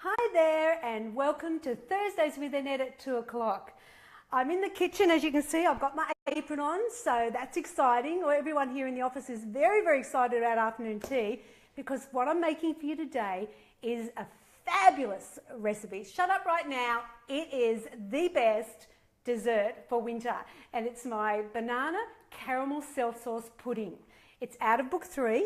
Hi there and welcome to Thursdays with Annette at 2 o'clock. I'm in the kitchen, as you can see. I've got my apron on, so that's exciting. Everyone here in the office is very, very excited about afternoon tea because what I'm making for you today is a fabulous recipe. Shut up right now. It is the best dessert for winter and it's my banana caramel self-sauce pudding. It's out of book 3.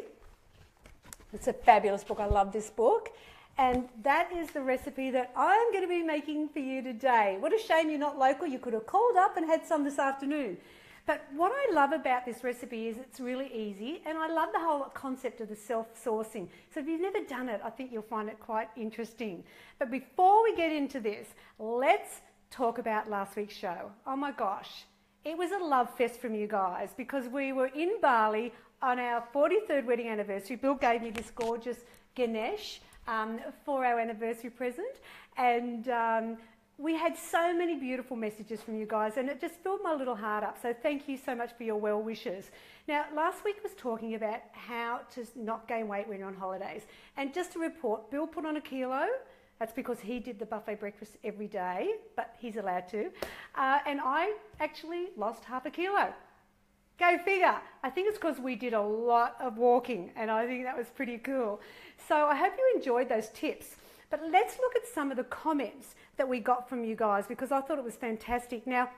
It's a fabulous book. I love this book. And that is the recipe that I'm going to be making for you today. What a shame you're not local. You could have called up and had some this afternoon. But what I love about this recipe is it's really easy, and I love the whole concept of the self-saucing. So if you've never done it, I think you'll find it quite interesting. But before we get into this, let's talk about last week's show. Oh my gosh, it was a love fest from you guys because we were in Bali on our 43rd wedding anniversary. Bill gave me this gorgeous Ganesh for our anniversary present, and we had so many beautiful messages from you guys, and it just filled my little heart up. So thank you so much for your well wishes. Now, last week was talking about how to not gain weight when you're on holidays, and just to report, Bill put on 1 kilo. That's because he did the buffet breakfast every day, but he's allowed to, and I actually lost ½ kilo. Go figure. I think it's because we did a lot of walking and I think that was pretty cool. So I hope you enjoyed those tips. But let's look at some of the comments that we got from you guys because I thought it was fantastic. Now,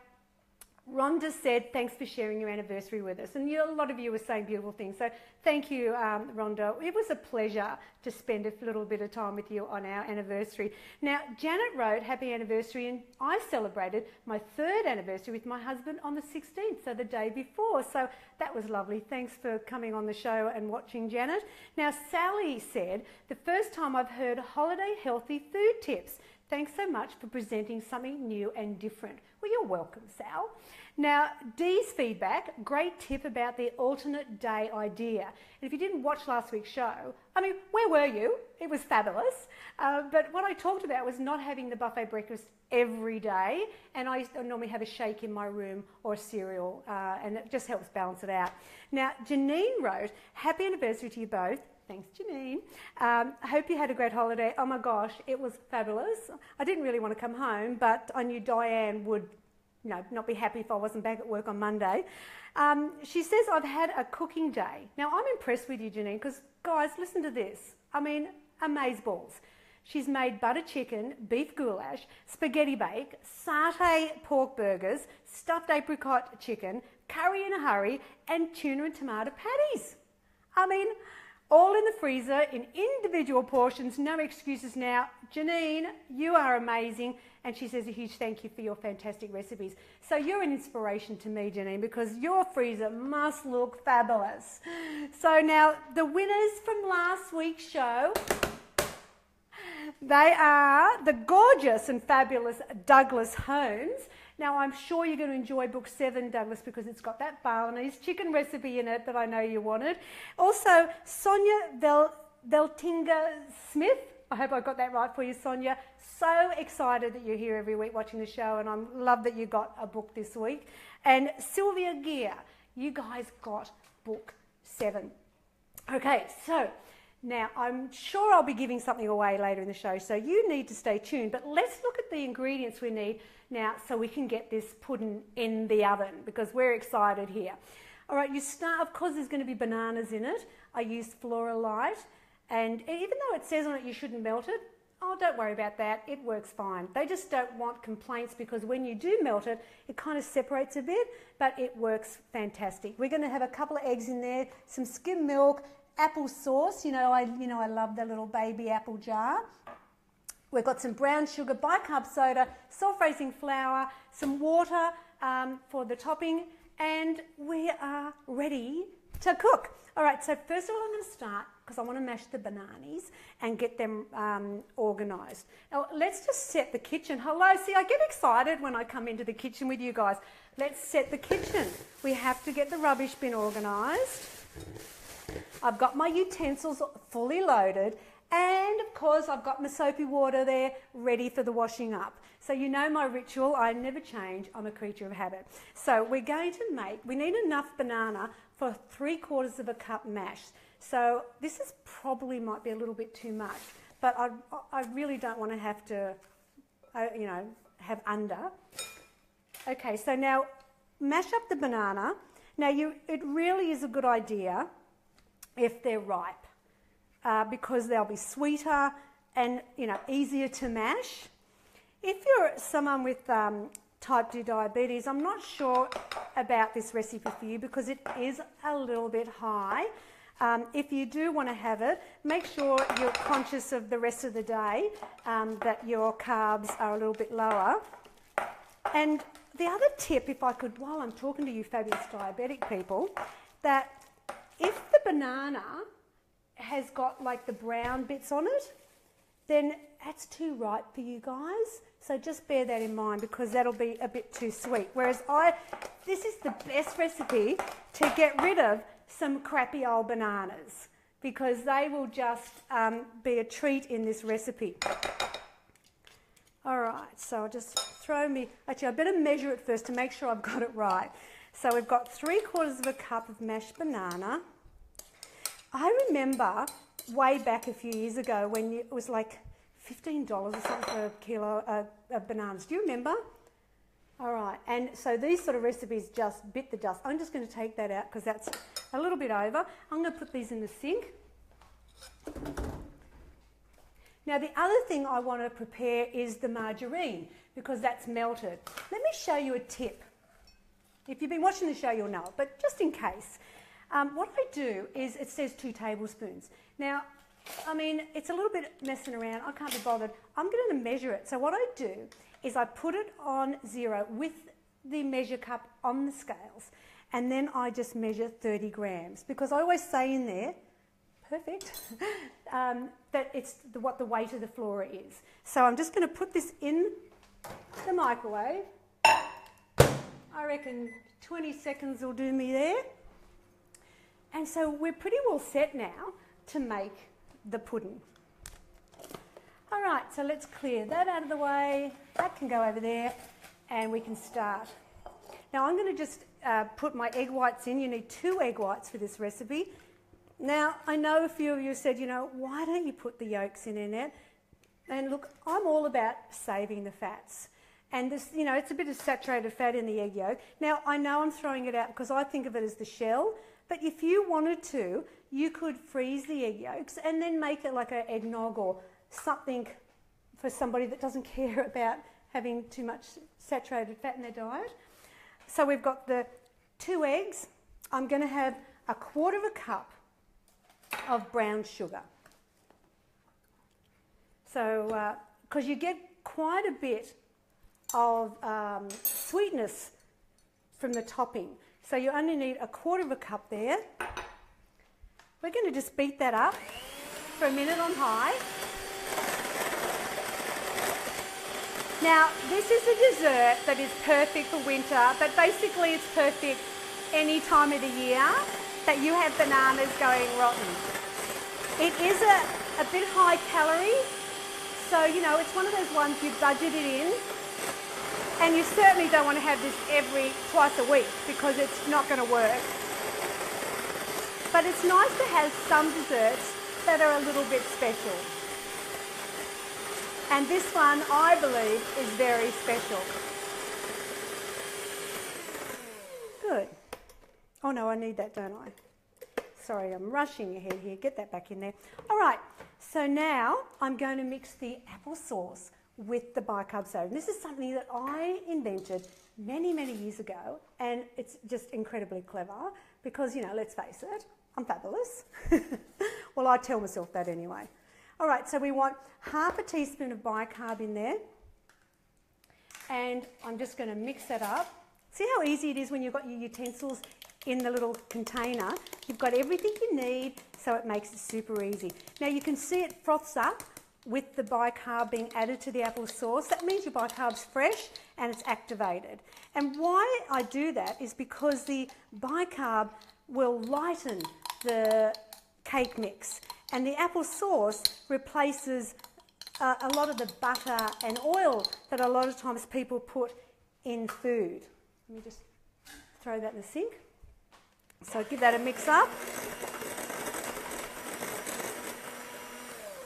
Rhonda said, thanks for sharing your anniversary with us. And a lot of you were saying beautiful things. So thank you, Rhonda. It was a pleasure to spend a little bit of time with you on our anniversary. Now, Janet wrote, happy anniversary. And I celebrated my 3rd anniversary with my husband on the 16th, so the day before. So that was lovely. Thanks for coming on the show and watching, Janet. Now, Sally said, the first time I've heard holiday healthy food tips. Thanks so much for presenting something new and different. Well, you're welcome, Sal. Now, Dee's feedback, great tip about the alternate day idea. And if you didn't watch last week's show, I mean, where were you? It was fabulous. But what I talked about was not having the buffet breakfast every day. And I normally have a shake in my room or a cereal, and it just helps balance it out. Now, Janine wrote, happy anniversary to you both. Thanks, Janine. I hope you had a great holiday. Oh my gosh, it was fabulous. I didn't really want to come home, but I knew Diane would not be happy if I wasn't back at work on Monday. She says, I've had a cooking day. Now, I'm impressed with you, Janine, because, guys, listen to this. I mean, amazeballs. She's made butter chicken, beef goulash, spaghetti bake, satay pork burgers, stuffed apricot chicken, curry in a hurry, and tuna and tomato patties. I mean, all in the freezer in individual portions, no excuses now. Janine, you are amazing. And she says a huge thank you for your fantastic recipes. So you're an inspiration to me, Janine, because your freezer must look fabulous. So now the winners from last week's show, they are the gorgeous and fabulous Douglas Holmes. Now, I'm sure you're going to enjoy book 7, Douglas, because it's got that Balinese chicken recipe in it that I know you wanted. Also, Sonia Veltinga Smith. I hope I got that right for you, Sonia. So excited that you're here every week watching the show, and I love that you got a book this week. And Sylvia Gear, you guys got book 7. Okay, so now, I'm sure I'll be giving something away later in the show, so you need to stay tuned. But let's look at the ingredients we need now so we can get this pudding in the oven because we're excited here. All right, you start, of course, there's going to be bananas in it. I used Flora Light, and even though it says on it you shouldn't melt it, oh, don't worry about that. It works fine. They just don't want complaints because when you do melt it, it kind of separates a bit, but it works fantastic. We're going to have a couple of eggs in there, some skim milk, apple sauce, I love the little baby apple jar. We've got some brown sugar, bicarb soda, self-raising flour, some water for the topping, and we are ready to cook. All right, so first of all, I'm going to start because I want to mash the bananas and get them organised. Now, let's just set the kitchen. Hello, see, I get excited when I come into the kitchen with you guys. Let's set the kitchen. We have to get the rubbish bin organised. I've got my utensils fully loaded, and of course I've got my soapy water there ready for the washing up. So you know my ritual, I never change, I'm a creature of habit. So we're going to we need enough banana for 3/4 cup mash. So this is probably might be a little bit too much. but I really don't want to have to, have under. Okay, so now mash up the banana. Now it really is a good idea if they're ripe because they'll be sweeter and easier to mash. If you're someone with type 2 diabetes, I'm not sure about this recipe for you because it is a little bit high. If you do want to have it, make sure you're conscious of the rest of the day, that your carbs are a little bit lower. And the other tip, if I could, while I'm talking to you fabulous diabetic people, that if the banana has got like the brown bits on it, then that's too ripe for you guys. So just bear that in mind because that'll be a bit too sweet. Whereas this is the best recipe to get rid of some crappy old bananas because they will just be a treat in this recipe. All right, so I'll just actually I better measure it first to make sure I've got it right. So we've got 3/4 cup of mashed banana. I remember way back a few years ago when it was like $15 or something for a kilo of bananas. Do you remember? All right, and so these sort of recipes just bit the dust. I'm just going to take that out because that's a little bit over. I'm going to put these in the sink. Now the other thing I want to prepare is the margarine because that's melted. Let me show you a tip. If you've been watching the show, you'll know it, but just in case. What I do is it says 2 tablespoons. Now, I mean, it's a little bit messing around. I can't be bothered. I'm going to measure it. So what I do is I put it on 0 with the measure cup on the scales, and then I just measure 30 grams because I always say in there, perfect, that it's what the weight of the flora is. So I'm just going to put this in the microwave. I reckon 20 seconds will do me there. And so we're pretty well set now to make the pudding. All right, so let's clear that out of the way. That can go over there and we can start. Now I'm going to just put my egg whites in. You need 2 egg whites for this recipe. Now I know a few of you said, why don't you put the yolks in, Annette? And look, I'm all about saving the fats. And this, it's a bit of saturated fat in the egg yolk. Now I know I'm throwing it out because I think of it as the shell. But if you wanted to, you could freeze the egg yolks and then make it like an eggnog or something for somebody that doesn't care about having too much saturated fat in their diet. So we've got the 2 eggs. I'm going to have 1/4 cup of brown sugar. So, because you get quite a bit of sweetness from the topping. So you only need 1/4 cup there. We're going to just beat that up for a minute on high. Now, this is a dessert that is perfect for winter, but basically it's perfect any time of the year that you have bananas going rotten. It is a bit high calorie, so, it's one of those ones you budget it in. And you certainly don't want to have this twice a week because it's not going to work. But it's nice to have some desserts that are a little bit special. And this one, I believe, is very special. Good. Oh no, I need that, don't I? Sorry, I'm rushing ahead here. Get that back in there. All right, so now I'm going to mix the applesauce with the bicarb soda. This is something that I invented many, many years ago, and it's just incredibly clever because, let's face it, I'm fabulous. Well, I tell myself that anyway. All right, so we want 1/2 teaspoon of bicarb in there, and I'm just going to mix that up. See how easy it is when you've got your utensils in the little container? You've got everything you need, so it makes it super easy. Now you can see it froths up with the bicarb being added to the applesauce. That means your bicarb's fresh and it's activated. And why I do that is because the bicarb will lighten the cake mix, and the applesauce replaces a lot of the butter and oil that a lot of times people put in food. Let me just throw that in the sink. So give that a mix up.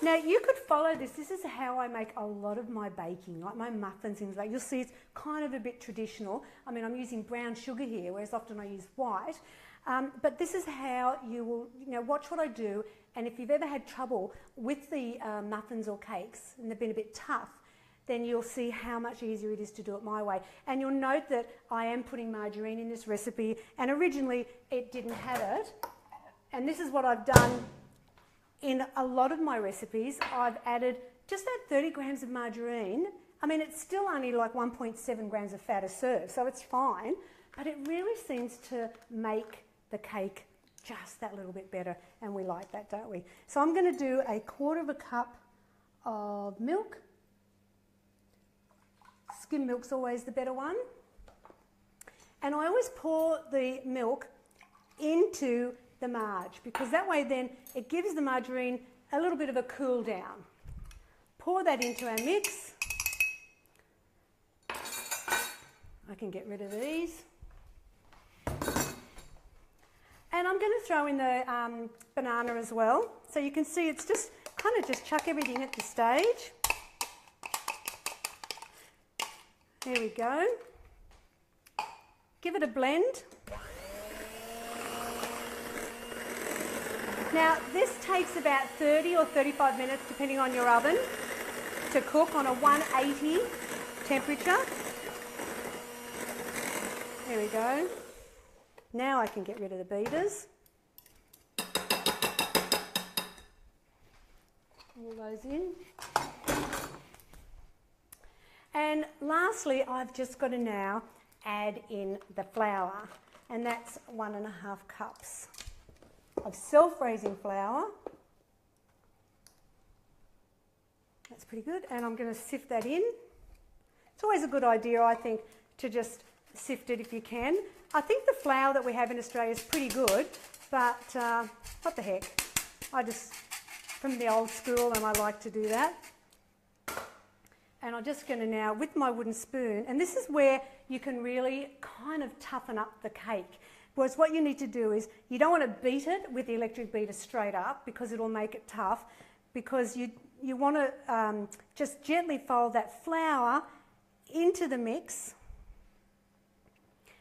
Now you could follow this. This is how I make a lot of my baking, like my muffins, things like. You'll see it's kind of a bit traditional. I mean, I'm using brown sugar here, whereas often I use white. But this is how you will, watch what I do. And if you've ever had trouble with the muffins or cakes and they've been a bit tough, then you'll see how much easier it is to do it my way. And you'll note that I am putting margarine in this recipe, and originally it didn't have it. And this is what I've done in a lot of my recipes. I've added just that 30 grams of margarine. I mean, it's still only like 1.7 grams of fat a serve, so it's fine, but it really seems to make the cake just that little bit better, and we like that, don't we? So I'm going to do 1/4 cup of milk. Skim milk's always the better one. And I always pour the milk into the marge, because that way then it gives the margarine a little bit of a cool down. Pour that into our mix. I can get rid of these. And I'm going to throw in the banana as well. So you can see it's just kind of just chuck everything at the stage. There we go. Give it a blend. Now this takes about 30 or 35 minutes depending on your oven to cook on a 180 temperature. There we go. Now I can get rid of the beaters. All those in. And lastly, I've just got to now add in the flour, and that's 1.5 cups of self-raising flour. That's pretty good, and I'm going to sift that in. It's always a good idea, I think, to just sift it if you can. I think the flour that we have in Australia is pretty good, but what the heck. I just, from the old school, and I like to do that. And I'm just going to now, with my wooden spoon, and this is where you can really kind of toughen up the cake. Whereas what you need to do is, you don't want to beat it with the electric beater straight up because it'll make it tough, because you want to just gently fold that flour into the mix.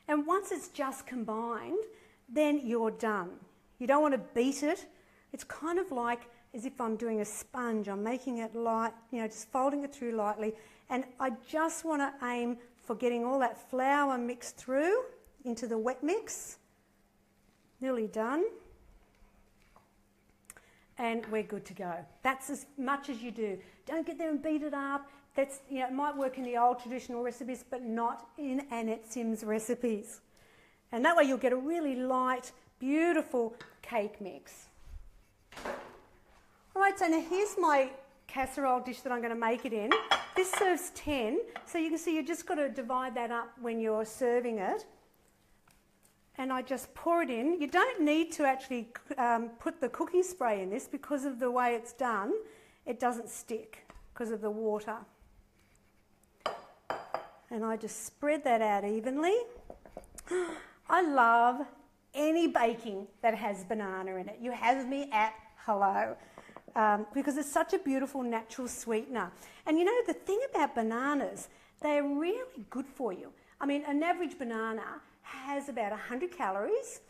And once it's just combined, then you're done. You don't want to beat it. It's kind of like as if I'm doing a sponge. I'm making it light, just folding it through lightly. And I just want to aim for getting all that flour mixed through into the wet mix. Nearly done. And we're good to go. That's as much as you do. Don't get there and beat it up. That's, it might work in the old traditional recipes, but not in Annette Simms' recipes. And that way you'll get a really light, beautiful cake mix. All right, so now here's my casserole dish that I'm going to make it in. This serves 10, so you can see you've just got to divide that up when you're serving it. And I just pour it in. You don't need to actually put the cooking spray in this because of the way it's done. It doesn't stick because of the water. And I just spread that out evenly. I love any baking that has banana in it. You have me at hello. Because it's such a beautiful natural sweetener. And the thing about bananas, they're really good for you. I mean, an average banana has about 100 calories,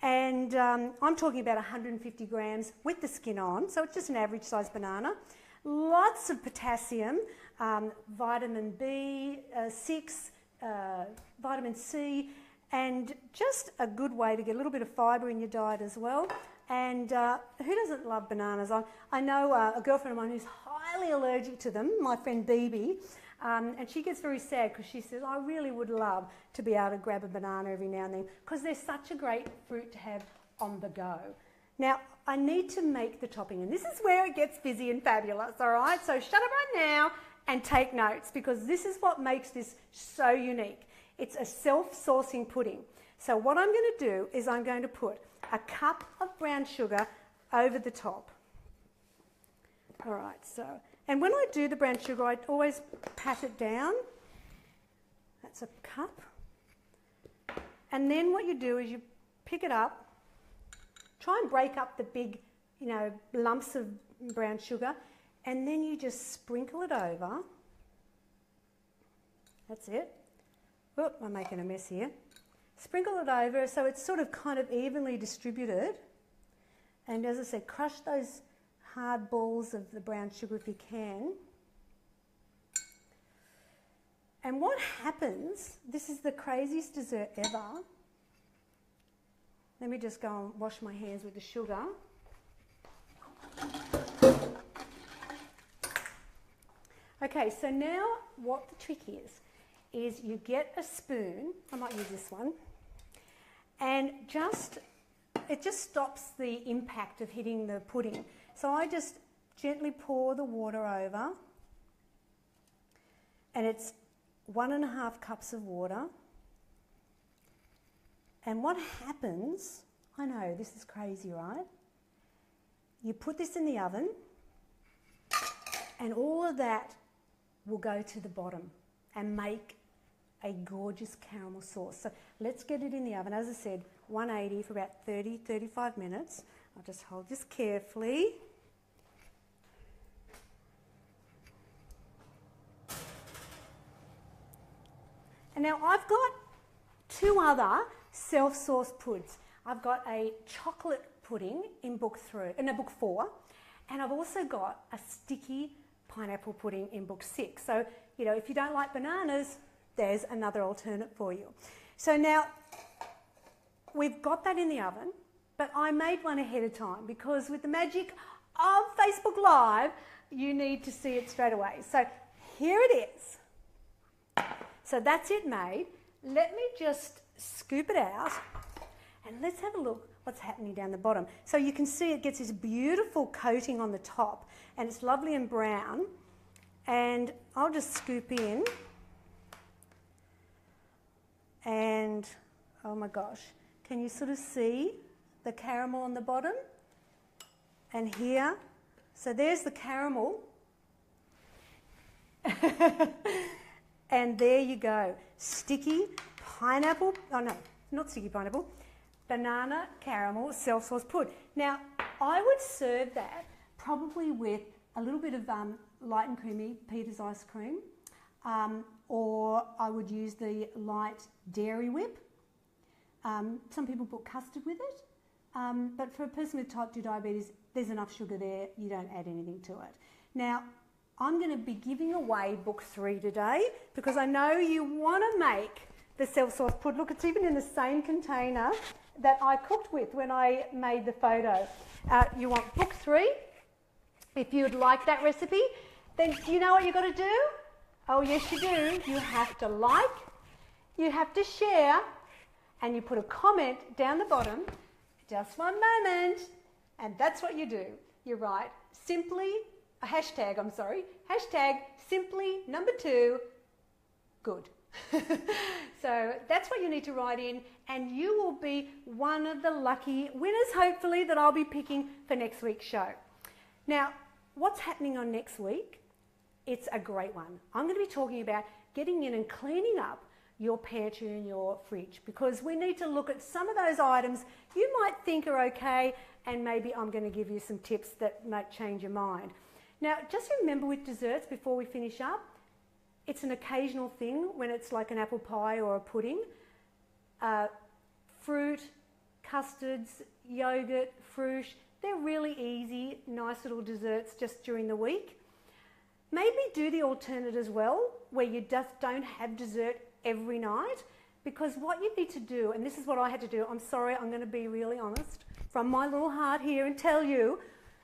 and I'm talking about 150 grams with the skin on, so it's just an average size banana. Lots of potassium, vitamin B6, vitamin C, and just a good way to get a little bit of fibre in your diet as well. And who doesn't love bananas? I know a girlfriend of mine who's highly allergic to them, my friend Bibi, and she gets very sad because she says, I really would love to be able to grab a banana every now and then because they're such a great fruit to have on the go. Now, I need to make the topping, and this is where it gets busy and fabulous, all right? So shut up right now and take notes, because this is what makes this so unique. It's a self-saucing pudding. So what I'm going to do is I'm going to put a cup of brown sugar over the top. All right, and when I do the brown sugar, I always pat it down. That's a cup. And then what you do is you pick it up, try and break up the big, lumps of brown sugar, and then you just sprinkle it over. That's it. Oh, I'm making a mess here. Sprinkle it over so it's sort of kind of evenly distributed. And as I said, crush those hard balls of the brown sugar if you can. And what happens, this is the craziest dessert ever. Let me just go and wash my hands with the sugar. Okay, so now what the trick is you get a spoon, I might use this one, and it just stops the impact of hitting the pudding. So I just gently pour the water over, and it's 1.5 cups of water. And what happens, I know this is crazy, right? You put this in the oven, and all of that will go to the bottom and make a gorgeous caramel sauce. So let's get it in the oven. As I said, 180 for about 30-35 minutes. I'll just hold this carefully. And now I've got 2 other self-sauce puds. I've got a chocolate pudding in book 4, and I've also got a sticky pineapple pudding in book 6. So, you know, if you don't like bananas, there's another alternate for you. So now we've got that in the oven, but I made one ahead of time because with the magic of Facebook Live, you need to see it straight away. So here it is. So that's it made. Let me just scoop it out and let's have a look what's happening down the bottom. So you can see it gets this beautiful coating on the top and it's lovely and brown. And I'll just scoop in and oh my gosh, can you sort of see the caramel on the bottom? And here, so there's the caramel. And there you go, sticky pineapple, oh no, not sticky pineapple, banana caramel self-sauce pud. Now, I would serve that probably with a little bit of light and creamy Peter's ice cream, or I would use the light dairy whip. Some people put custard with it, but for a person with type 2 diabetes, there's enough sugar there, you don't add anything to it. Now, I'm going to be giving away book 3 today because I know you want to make the self-sauce pud. Look, it's even in the same container that I cooked with when I made the photo. You want book 3. If you would like that recipe, then do you know what you've got to do? Oh, yes, you do. You have to like, you have to share, and you put a comment down the bottom. Just one moment. And that's what you do. You write simply, hashtag simply number 2, good. So that's what you need to write in, and you will be one of the lucky winners, hopefully, that I'll be picking for next week's show. Now, what's happening on next week? It's a great one. I'm going to be talking about getting in and cleaning up your pantry and your fridge because we need to look at some of those items you might think are okay, and maybe I'm going to give you some tips that might change your mind. Now, just remember with desserts, before we finish up, it's an occasional thing when it's like an apple pie or a pudding. Fruit, custards, yogurt, fruit, they're really easy, nice little desserts just during the week. Maybe do the alternate as well, where you just don't have dessert every night, because what you need to do, and this is what I had to do, I'm sorry, I'm going to be really honest, from my little heart here and tell you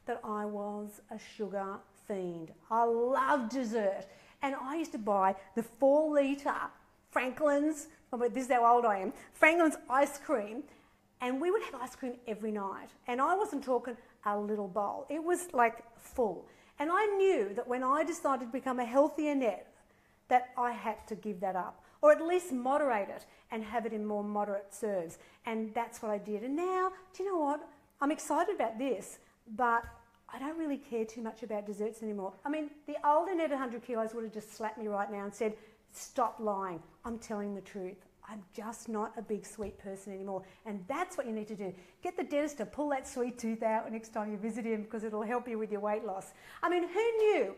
that I was a sugar fiend. I love dessert. And I used to buy the 4-litre Franklin's, this is how old I am, Franklin's ice cream, and we would have ice cream every night. And I wasn't talking a little bowl. It was like full. And I knew that when I decided to become a healthy Annette, that I had to give that up, or at least moderate it and have it in more moderate serves. And that's what I did. And now, do you know what? I'm excited about this, but I don't really care too much about desserts anymore. I mean, the old Annette 100 kilos would have just slapped me right now and said, stop lying. I'm telling the truth. I'm just not a big sweet person anymore. And that's what you need to do. Get the dentist to pull that sweet tooth out next time you visit him, because it'll help you with your weight loss. I mean, who knew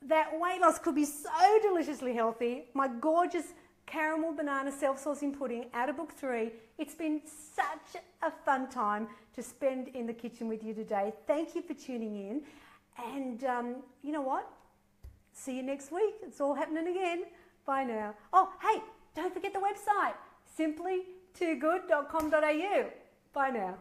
that weight loss could be so deliciously healthy? My gorgeous caramel banana self-saucing pudding out of book 3. It's been such a fun time to spend in the kitchen with you today. Thank you for tuning in. And you know what? See you next week. It's all happening again. Bye now. Oh, hey, don't forget the website, simplytoogood.com.au. Bye now.